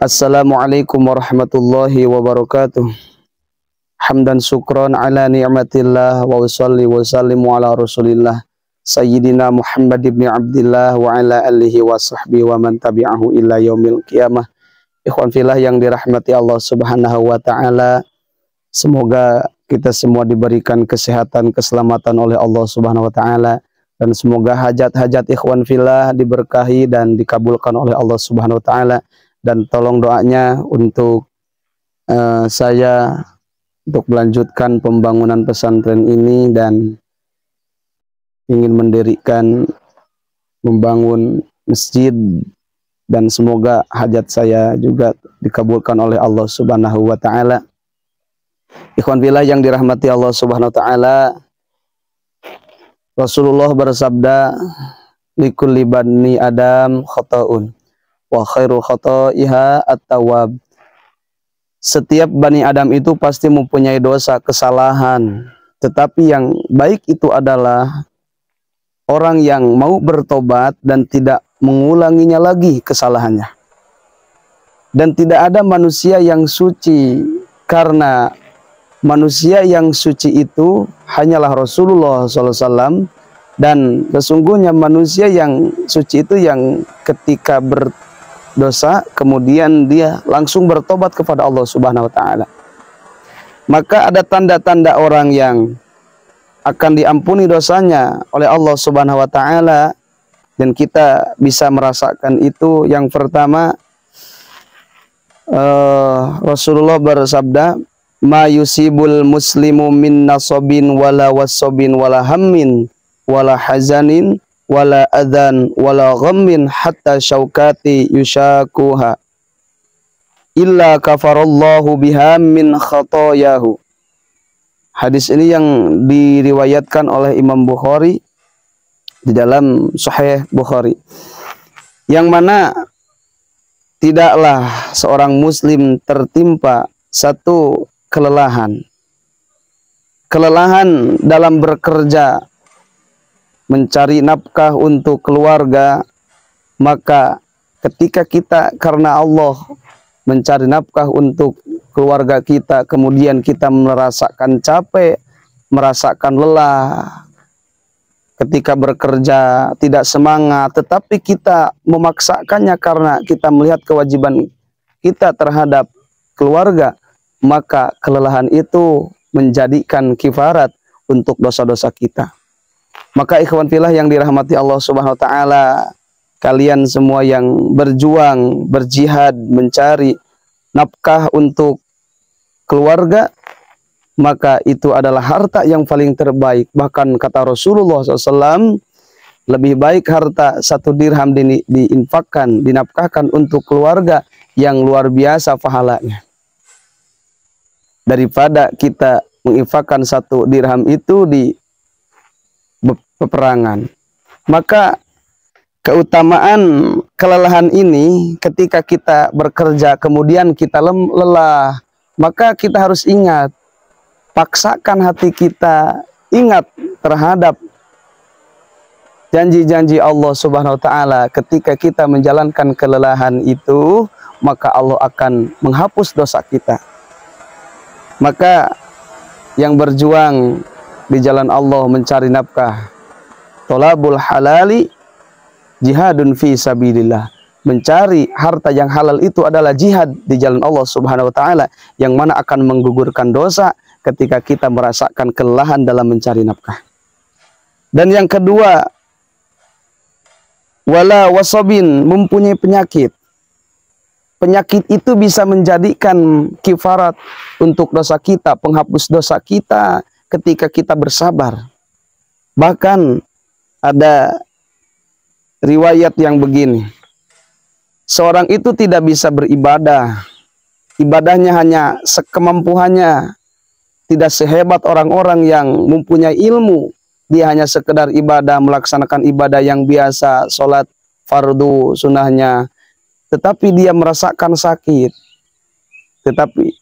Assalamualaikum warahmatullahi wabarakatuh. Hamdan syukron ala ni'matillah wa usalli wa sallimu ala rasulillah Sayyidina Muhammad ibn Abdillah wa ala alihi wa sahbihi wa man tabi'ahu ila yaumil qiyamah. Ikhwan fillah yang dirahmati Allah subhanahu wa ta'ala, semoga kita semua diberikan kesehatan, keselamatan oleh Allah subhanahu wa ta'ala, dan semoga hajat-hajat ikhwan fillah diberkahi dan dikabulkan oleh Allah subhanahu wa ta'ala. Dan tolong doanya untuk saya untuk melanjutkan pembangunan pesantren ini dan ingin mendirikan, membangun masjid, dan semoga hajat saya juga dikabulkan oleh Allah subhanahu wa ta'ala. Ikhwan fillah yang dirahmati Allah subhanahu wa ta'ala, Rasulullah bersabda, likulli bani adam khata'un wa khairu khata'iha at-tawwab. Setiap bani Adam itu pasti mempunyai dosa, kesalahan, tetapi yang baik itu adalah orang yang mau bertobat dan tidak mengulanginya lagi kesalahannya. Dan tidak ada manusia yang suci, karena manusia yang suci itu hanyalah Rasulullah SAW. Dan sesungguhnya manusia yang suci itu yang ketika berdosa kemudian dia langsung bertobat kepada Allah subhanahu wa ta'ala. Maka ada tanda-tanda orang yang akan diampuni dosanya oleh Allah subhanahu wa ta'ala, dan kita bisa merasakan itu. Yang pertama, Rasulullah bersabda, ma yusibul muslimu min nasobin wala wasobin wala hammin wala hazanin wala adhan wala ghammin hatta syaukati yushakuha illa kafarallahu biha min khatayahu. Hadis ini yang diriwayatkan oleh Imam Bukhari di dalam Sahih Bukhari, yang mana tidaklah seorang muslim tertimpa satu kelelahan dalam bekerja, mencari nafkah untuk keluarga, maka ketika kita karena Allah mencari nafkah untuk keluarga kita, kemudian kita merasakan capek, merasakan lelah, ketika bekerja tidak semangat, tetapi kita memaksakannya karena kita melihat kewajiban kita terhadap keluarga, maka kelelahan itu menjadikan kifarat untuk dosa-dosa kita. Maka ikhwan fillah yang dirahmati Allah subhanahu wa ta'ala, kalian semua yang berjuang, berjihad, mencari nafkah untuk keluarga, maka itu adalah harta yang paling terbaik. Bahkan kata Rasulullah SAW, lebih baik harta 1 dirham diinfakkan, dinafkahkan untuk keluarga yang luar biasa pahalanya, daripada kita menginfakkan 1 dirham itu di peperangan. Maka keutamaan kelelahan ini, ketika kita bekerja kemudian kita lelah, maka kita harus ingat, paksakan hati kita ingat terhadap janji-janji Allah subhanahu wa ta'ala. Ketika kita menjalankan kelelahan itu, maka Allah akan menghapus dosa kita. Maka yang berjuang di jalan Allah mencari nafkah, tolabul halali jihadun fi sabilillah. Mencari harta yang halal itu adalah jihad di jalan Allah subhanahu wa ta'ala, yang mana akan menggugurkan dosa ketika kita merasakan kelelahan dalam mencari nafkah. Dan yang kedua, wala wasobin, mempunyai penyakit. Penyakit itu bisa menjadikan kifarat untuk dosa kita, penghapus dosa kita ketika kita bersabar. Bahkan ada riwayat yang begini, seorang itu tidak bisa beribadah, ibadahnya hanya sekemampuannya, tidak sehebat orang-orang yang mempunyai ilmu. Dia hanya sekedar ibadah, melaksanakan ibadah yang biasa, sholat fardu sunnahnya, tetapi dia merasakan sakit. Tetapi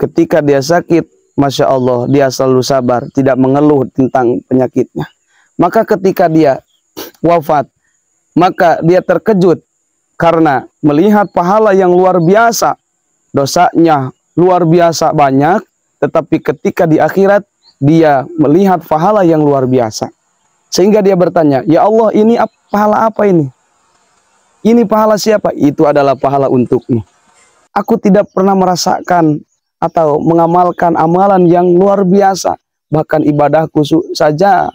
ketika dia sakit, Masya Allah, dia selalu sabar, tidak mengeluh tentang penyakitnya. Maka ketika dia wafat, maka dia terkejut karena melihat pahala yang luar biasa, dosanya luar biasa banyak, tetapi ketika di akhirat dia melihat pahala yang luar biasa. Sehingga dia bertanya, ya Allah, ini pahala apa ini? Ini pahala siapa? Itu adalah pahala untukmu. Aku tidak pernah merasakan atau mengamalkan amalan yang luar biasa. Bahkan ibadahku saja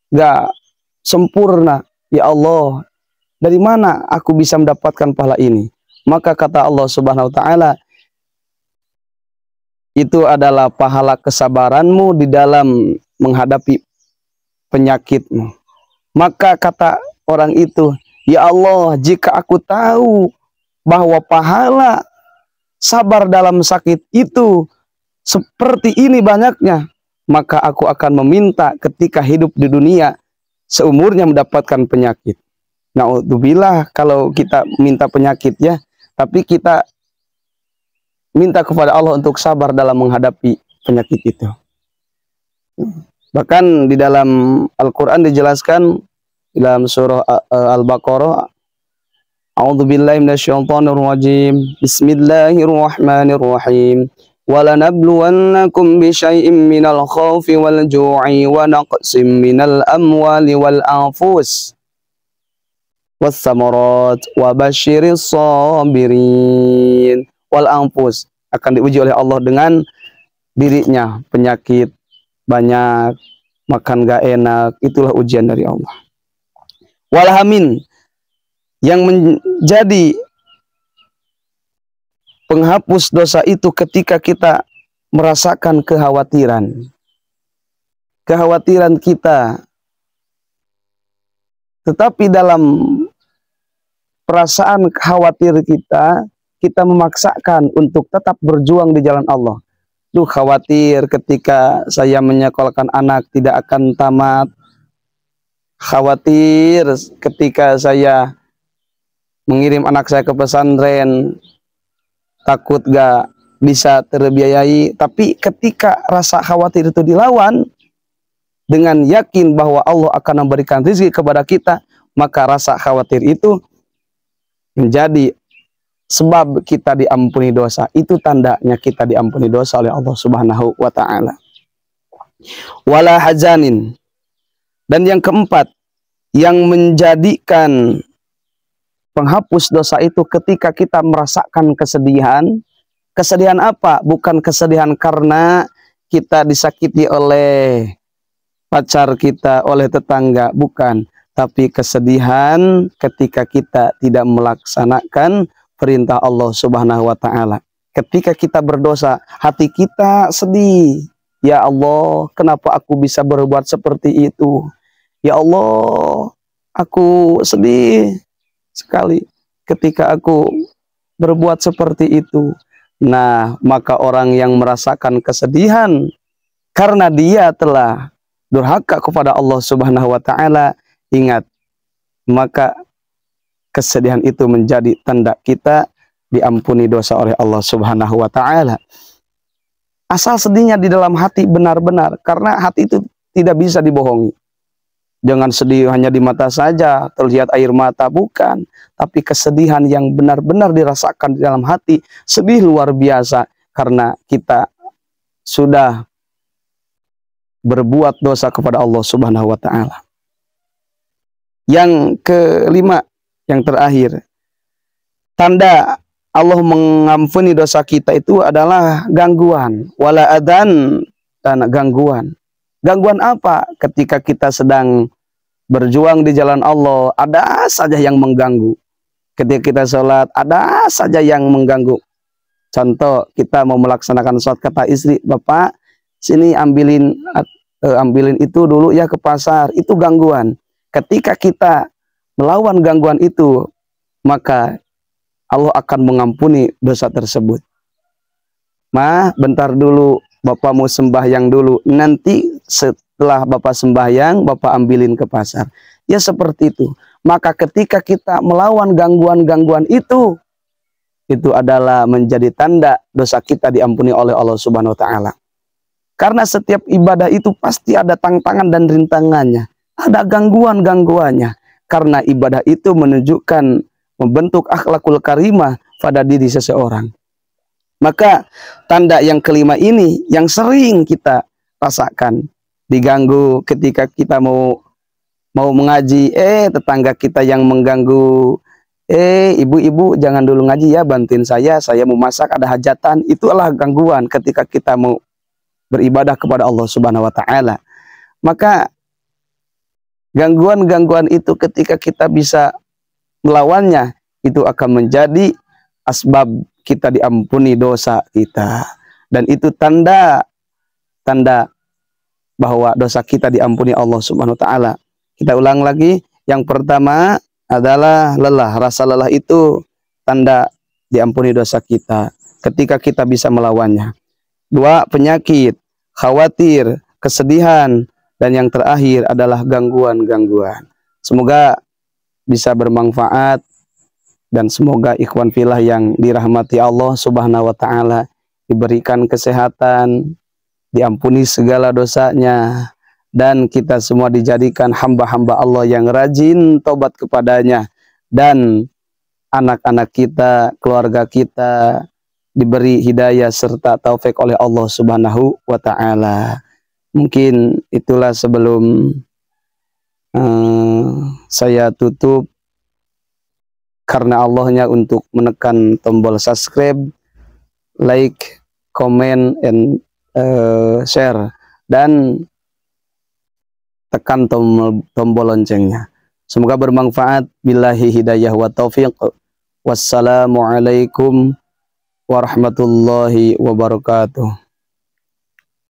gak sempurna. Ya Allah, dari mana aku bisa mendapatkan pahala ini? Maka kata Allah Subhanahu wa taala, itu adalah pahala kesabaranmu di dalam menghadapi penyakitmu. Maka kata orang itu, ya Allah, jika aku tahu bahwa pahala sabar dalam sakit itu seperti ini banyaknya, maka aku akan meminta ketika hidup di dunia seumurnya mendapatkan penyakit. Na'udzubillah kalau kita minta penyakit ya, tapi kita minta kepada Allah untuk sabar dalam menghadapi penyakit itu. Bahkan di dalam Al-Quran dijelaskan dalam surah Al-Baqarah, A'udzubillahi minasyaitonirrajim. Bismillahirrahmanirrahim. Walanabluwannakum bisyai'im minal khawfi wal ju'i wa naqsim minal amwali wal anfus was samarat wa basyiris sabirin. Wal anfus, akan diuji oleh Allah dengan dirinya, penyakit banyak, makan gak enak, itulah ujian dari Allah. Walhamin, yang menjadi penghapus dosa itu ketika kita merasakan kekhawatiran. Kekhawatiran kita. Tetapi dalam perasaan khawatir kita, kita memaksakan untuk tetap berjuang di jalan Allah. Duh, khawatir ketika saya menyekolahkan anak tidak akan tamat. Khawatir ketika saya mengirim anak saya ke pesantren, takut gak bisa terbiayai. Tapi ketika rasa khawatir itu dilawan dengan yakin bahwa Allah akan memberikan rezeki kepada kita, maka rasa khawatir itu menjadi sebab kita diampuni dosa. Itu tandanya kita diampuni dosa oleh Allah Subhanahu wa ta'ala. Wala hazanin. Dan yang keempat, yang menjadikan penghapus dosa itu ketika kita merasakan kesedihan. Kesedihan apa? Bukan kesedihan karena kita disakiti oleh pacar kita, oleh tetangga, bukan. Tapi kesedihan ketika kita tidak melaksanakan perintah Allah Subhanahu wa ta'ala. Ketika kita berdosa, hati kita sedih. Ya Allah, kenapa aku bisa berbuat seperti itu? Ya Allah, aku sedih sekali ketika aku berbuat seperti itu. Nah, maka orang yang merasakan kesedihan karena dia telah durhaka kepada Allah Subhanahu wa ta'ala, ingat, maka kesedihan itu menjadi tanda kita diampuni dosa oleh Allah Subhanahu wa ta'ala. Asal sedihnya di dalam hati benar-benar, karena hati itu tidak bisa dibohongi. Jangan sedih hanya di mata saja, terlihat air mata, bukan. Tapi kesedihan yang benar-benar dirasakan di dalam hati, sedih luar biasa, karena kita sudah berbuat dosa kepada Allah Subhanahu wa ta'ala. Yang kelima, yang terakhir, tanda Allah mengampuni dosa kita itu adalah gangguan. Wala adan, dan gangguan. Gangguan apa? Ketika kita sedang berjuang di jalan Allah, ada saja yang mengganggu. Ketika kita sholat, ada saja yang mengganggu. Contoh, kita mau melaksanakan sholat, kata istri, Bapak, sini ambilin itu dulu ya ke pasar. Itu gangguan. Ketika kita melawan gangguan itu, maka Allah akan mengampuni dosa tersebut. Ma, bentar dulu, Bapak mau sembahyang dulu. Nanti setelah Bapak sembahyang, Bapak ambilin ke pasar. Ya seperti itu. Maka ketika kita melawan gangguan-gangguan itu adalah menjadi tanda dosa kita diampuni oleh Allah Subhanahu wa ta'ala. Karena setiap ibadah itu pasti ada tantangan dan rintangannya. Ada gangguan-gangguannya. Karena ibadah itu menunjukkan membentuk akhlakul karimah pada diri seseorang. Maka tanda yang kelima ini yang sering kita rasakan, diganggu ketika kita mau mengaji, tetangga kita yang mengganggu, ibu-ibu jangan dulu ngaji ya, bantuin saya mau masak, ada hajatan. Itulah gangguan ketika kita mau beribadah kepada Allah Subhanahu wa taala. Maka gangguan-gangguan itu ketika kita bisa melawannya, itu akan menjadi asbab kita diampuni dosa kita. Dan itu tanda bahwa dosa kita diampuni Allah Subhanahu wa taala. Kita ulang lagi, yang pertama adalah lelah. Rasa lelah itu tanda diampuni dosa kita ketika kita bisa melawannya. 2, penyakit, khawatir, kesedihan, dan yang terakhir adalah gangguan-gangguan. Semoga bisa bermanfaat dan semoga ikhwan fillah yang dirahmati Allah Subhanahu wa taala diberikan kesehatan, diampuni segala dosanya, dan kita semua dijadikan hamba-hamba Allah yang rajin tobat kepadanya, dan anak-anak kita, keluarga kita diberi hidayah serta taufik oleh Allah Subhanahu wa taala. Mungkin itulah sebelum saya tutup, karena Allahnya untuk menekan tombol subscribe, like, comment, and share, dan tekan tombol loncengnya. Semoga bermanfaat. Billahi hidayah wa taufiq. Wassalamualaikum warahmatullahi wabarakatuh.